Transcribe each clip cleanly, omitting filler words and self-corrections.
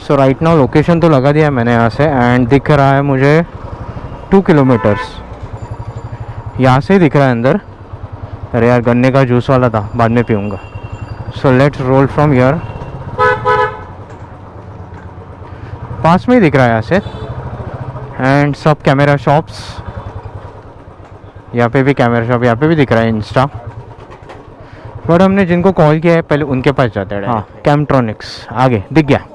सो right now location तो लगा दिया है मैंने यहाँ से, एंड दिख रहा है मुझे 2 किलोमीटर्स यहाँ से ही दिख रहा है अंदर। अरे यार गन्ने का जूस वाला था, बाद में पीऊँगा। So let's roll from here. पास में ही दिख रहा है यहाँ से, एंड सब कैमरा शॉप्स। यहाँ पे भी कैमरा शॉप, यहाँ पे भी दिख रहा है इंस्टा। बट हमने जिनको कॉल किया है पहले उनके पास जाते हैं। हाँ, कैमट्रॉनिक्स आगे दिख गया।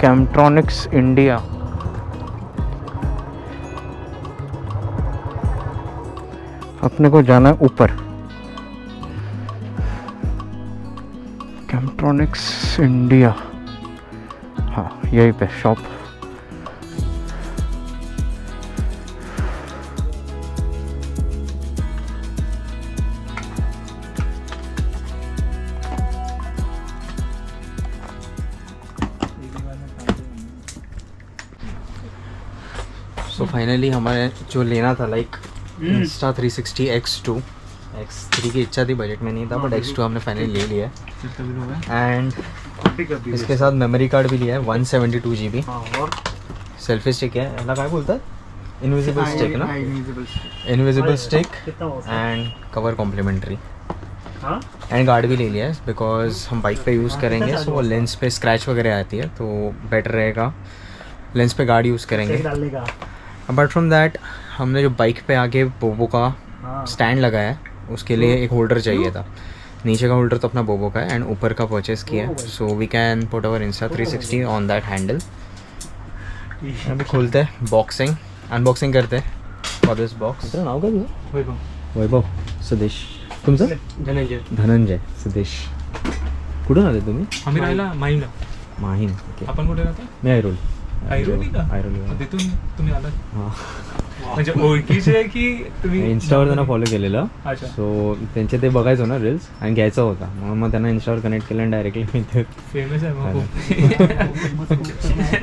कैमट्रॉनिक्स इंडिया। अपने को जाना है ऊपर। कैमट्रॉनिक्स इंडिया, हाँ यही पे शॉप। सो फाइनली हमारे जो लेना था लाइक इंस्टा 360 X2 X3 की इच्छा थी, बजट में नहीं था, बट X2 हमने फाइनली ले लिया है। एंड इसके साथ मेमोरी कार्ड भी लिया है 172 GB। सेल्फी स्टिक है, ऐसा क्या बोलता है, इनविजिबल स्टिक ना, invisible stick, and cover complimentary. And guard भी ले लिया है बिकॉज हम बाइक पे यूज़ करेंगे, सो लेंस पे स्क्रैच वगैरह आती है तो बेटर रहेगा लेंस पे गार्ड यूज़ करेंगे। अपार्ट फ्रॉम दैट हमने जो बाइक पे आगे बोबो का स्टैंड लगाया है उसके लिए एक होल्डर चाहिए था। नीचे का होल्डर तो अपना बोबो का है एंड ऊपर का परचेस किया है, so we can put our Insta 360 on that handle. अभी खोलते हैं, बॉक्सिंग अनबॉक्सिंग करते हैं फॉर दिस बॉक्स। नाव का वैभव, वैभव सदेश, तुमचं धनंजय, धनंजय सदेश। कुठून आले तुम्ही? आम्ही राहिला माहीमला. माहीम, ओके. आपण कुठे राहता? मी ऐरोली. ऐरोली का? ऐरोली. तिथून तुम्ही आलात? हां. म्हणजे ओळखीचे आहे की तुम्ही? इन्स्टावर त्यांना फॉलो केलेलं, अच्छा. सो त्यांचे ते बघायचो ना रील्स आणि घ्यायचा होता, मग त्यांना इन्स्टावर कनेक्ट केलं आणि डायरेक्टली मी ते फेमस आहे मग.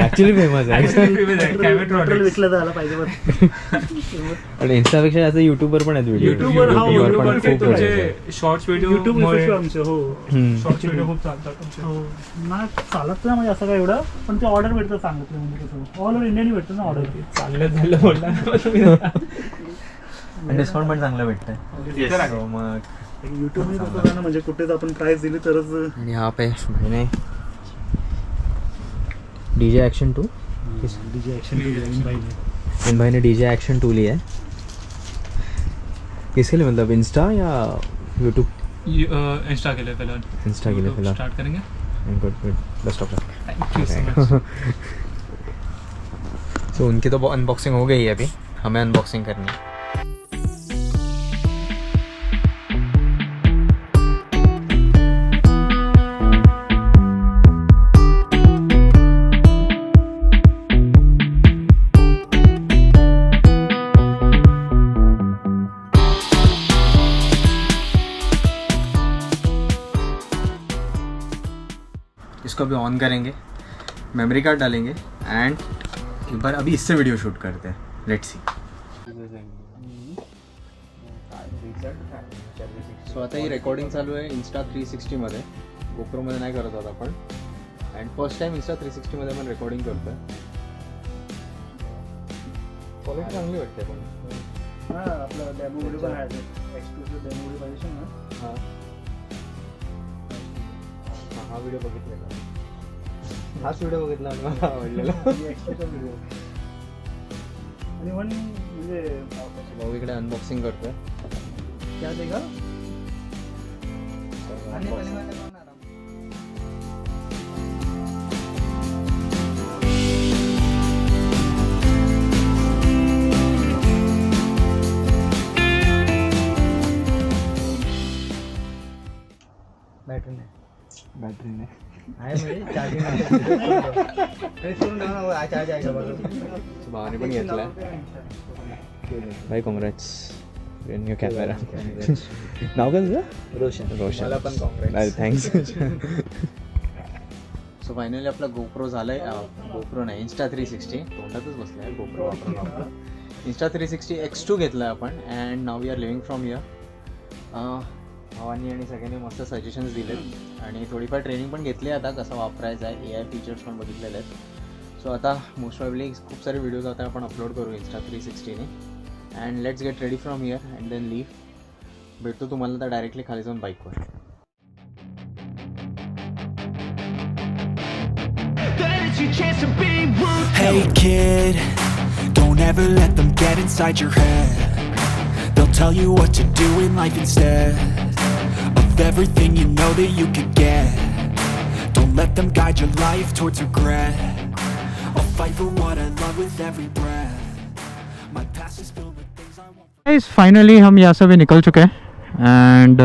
ॲक्च्युली फेमस आहे. फेमस आहे. कॅमेरा विकलं जायला पाहिजे. पण इन्स्टापेक्षा जास्त युट्यूबवर पण आहेत व्हिडिओ. युट्यूबवर पण तुमचे शॉर्ट्स व्हिडिओ आमचे हो शॉर्ट्स व्हिडिओ खूप चालतात तुमचे. हो ना, चालत नाही म्हणजे असं काय एवढं, पण ते ऑर्डर भेटतं सांगितलं म्हणजे कसं ऑल ओव्हर इंडियानी भेटतं ना ऑर्डर. चांगलं झालं बोलला डिस्काउंट पण चांगलं भेटतं मग युट्यूब म्हणजे कुठेच आपण प्राइस दिली तरच. आणि यहाँ पे मैंने DJ action 2, DJ action in भाई ने डीजे एक्शन 2 लिया है। किसके लिए, मतलब इंस्टा या यूट्यूब? इंस्टा के लिए फिलहाल. इंस्टा के लिए फिलहाल स्टार्ट करेंगे. Good good, best of luck. Thank you so much. So उनकी तो अनबॉक्सिंग हो गई है, अभी हमें अनबॉक्सिंग करनी है. इसको अभी ऑन करेंगे, मेमोरी कार्ड डालेंगे एंड एक बार अभी इससे वीडियो शूट करते हैं. Let's see. सो आता ही रेकॉर्डिंग चालू आहे इंस्टा 360 मध्ये. गोप्रोमध्ये नाही करत आहोत आपण, अँड फर्स्ट टाइम इंस्टा 360 मध्ये आपण रेकॉर्डिंग करतोय. क्वालिटी चांगली वाटते पण. हां, आपला डेमो व्हिडिओ पण आहे, एक्सक्लुसिव्ह डेमो व्हिडिओ पाहिजे ना. हां, हा व्हिडिओ बघितलेला, हाच व्हिडिओ बघितला आणि मला आवडलेला. आणि वन म्हणजे भाऊ इकडे अनबॉक्सिंग करतोय. क्या देगा बॅटरी नाही आहे म्हणजे चार्जिंग भावाने पण घेतलाय. भाई कॉंग्रॅट्स, न्यू कॅमेरा. नाव काय तुझं? रोशन. रोशन, मला पण कॉंग्रॅट्स. थँक्स. सो फायनली आपला गोप्रो झालाय. गोप्रो नाही, इंस्टा 360 तोंडातच बसलाय. गोप्रो वापरून इंस्टा 360 X2 घेतलाय आपण, and now we are leaving from here. भावांनी आणि सगळ्यांनी मस्त सजेशन्स दिलेत आणि थोडीफार ट्रेनिंग पण घेतली आता कसं वापरायचं आहे. AI फीचर्स पण बघितलेले आहेत. सो आता मोस्ट प्रॉब्ली खूप सारे व्हिडिओज आता आपण अपलोड करू Insta360ने. And let's get ready from here and then leave. भेटतो तुम्हाला तर डायरेक्टली खाली जाऊन बाईकवर. Hey kid, don't ever let them get inside your head. They'll tell you what to do in life instead of everything you know that you could get. Don't let them guide your life towards regret. I'll fight for what I love with every breath. My past is filled with things I won't. Guys finally हम यहाँ से भी निकल चुके हैं and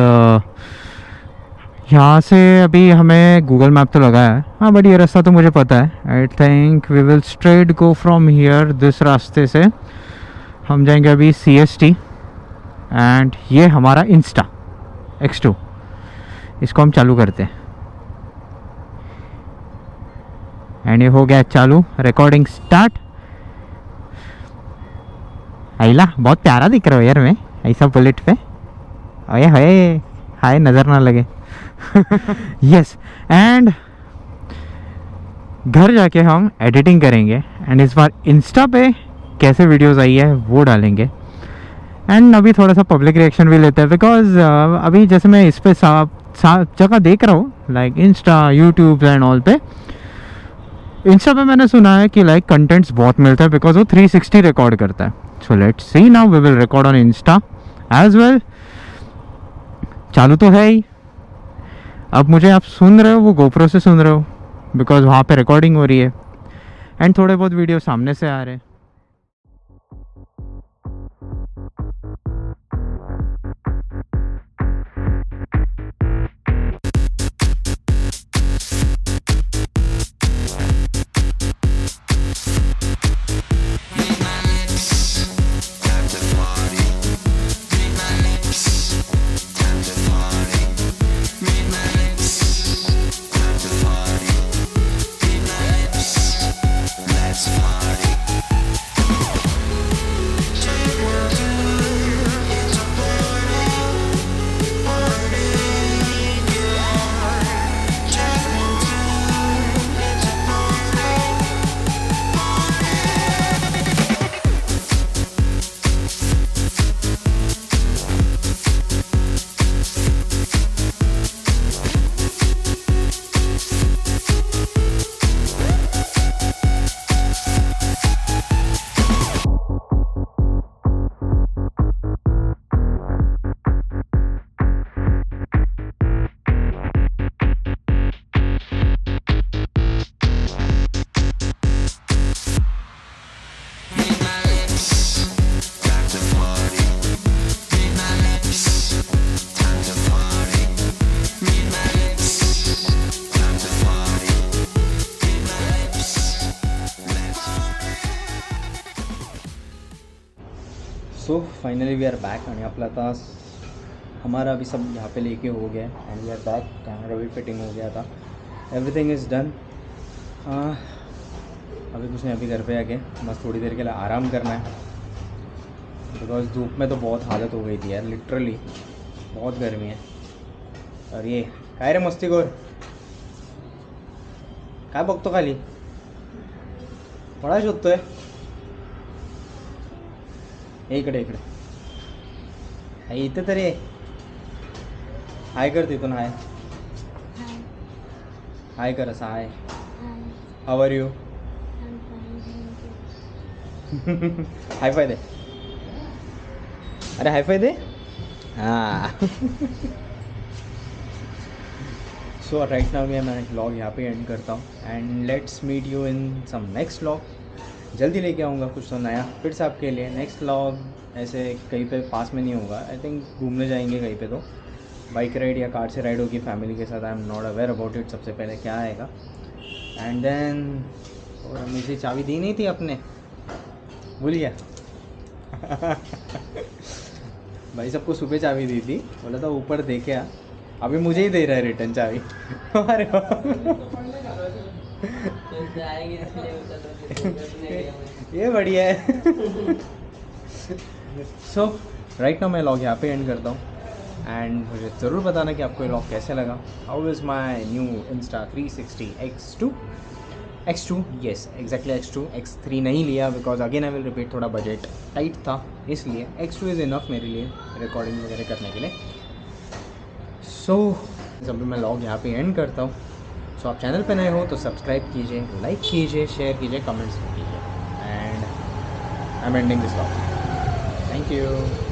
यहाँ से अभी हमें गूगल मैप तो लगा है. हाँ बट ये रास्ता तो मुझे पता है. I think we will straight go from here. This रास्ते से हम जाएंगे अभी CST एंड ये हमारा इंस्टा X2. इसको हम चालू करते हैं एंड ये हो गया चालू. Recording start. आइला बहुत प्यारा दिख रहा हो यार मैं ऐसा बुलेट पे. अरे हाय हाय नज़र ना लगे. यस एंड घर जाके हम एडिटिंग करेंगे एंड इस बार इंस्टा पे कैसे वीडियोस आई है वो डालेंगे. एंड अभी थोड़ा सा पब्लिक रिएक्शन भी लेते हैं बिकॉज अभी जैसे मैं इस पे जगह देख रहा हूँ like Insta YouTube and all पे. इंस्टा पे मैंने सुना है कि लाइक कंटेंट्स बहुत मिलता है बिकॉज वो 360 रिकॉर्ड करता है. So let's see now we will record on Insta as well. चालू तो है ही. अब मुझे आप सुन रहे हो वो GoPro से सुन रहे हो बिकॉज वहाँ पे रिकॉर्डिंग हो रही है एंड थोड़े बहुत वीडियो सामने से आ रहे हैं. So finally we are back आणि आपला आता हमारा अभी सब यहाँ पे लेके हो गया and we are back. Camera भी फिटिंग हो गया था. Everything is done. अभी कुछ नहीं. अभी घर पे आके बस थोड़ी देर के लिए आराम करना है बिकॉज धूप में तो बहुत हालत हो गई थी यार. लिटरली बहुत गर्मी है. और ये काय रे मस्तीखोर काय बघतो खाली पळा शोधतोय. इकडे इकडे इथे तरी हाय कर. तिथून हाय हाय कर. असा hi. How are you. Hi five दे. अरे हायफाय दे. हाँ. सो राइट नाउ मैं व्लॉग यहाँ पे एंड करता हूँ and let's meet you in some next vlog. जल्दी लेके आऊँगा कुछ तो नया फिर से आपके लिए. नेक्स्ट व्लॉग ऐसे कहीं पे पास में नहीं होगा. आई थिंक घूमने जाएंगे कहीं पे तो बाइक राइड या कार से राइड होगी फैमिली के साथ. I am not aware about it. सबसे पहले क्या आएगा एंड देन. और हमें से चाबी दी नहीं थी अपने. भूल गया. भाई सबको सुबह चाबी दी थी. बोला था ऊपर देखे आ. अभी मुझे ही दे रहा है रिटर्न चाबी. अरे ये बढ़िया है. सो राइट नाउ मैं व्लॉग यहाँ पे एंड करता हूँ. एंड मुझे ज़रूर बताना कि आपको ये व्लॉग कैसे लगा. How is my new Insta360 X2, yes exactly X2. X3 नहीं लिया because again I will repeat, थोड़ा बजट टाइट था, इसलिए X2 इज़ इनफ मेरे लिए रिकॉर्डिंग वगैरह करने के लिए. सो अभी मैं व्लॉग यहाँ पे एंड करता हूँ. सो आप चैनल पे नए हो तो सब्सक्राइब कीजिए, लाइक कीजिए, शेयर कीजिए, कमेंट्स कीजिए. And I am ending this vlog. Thank you.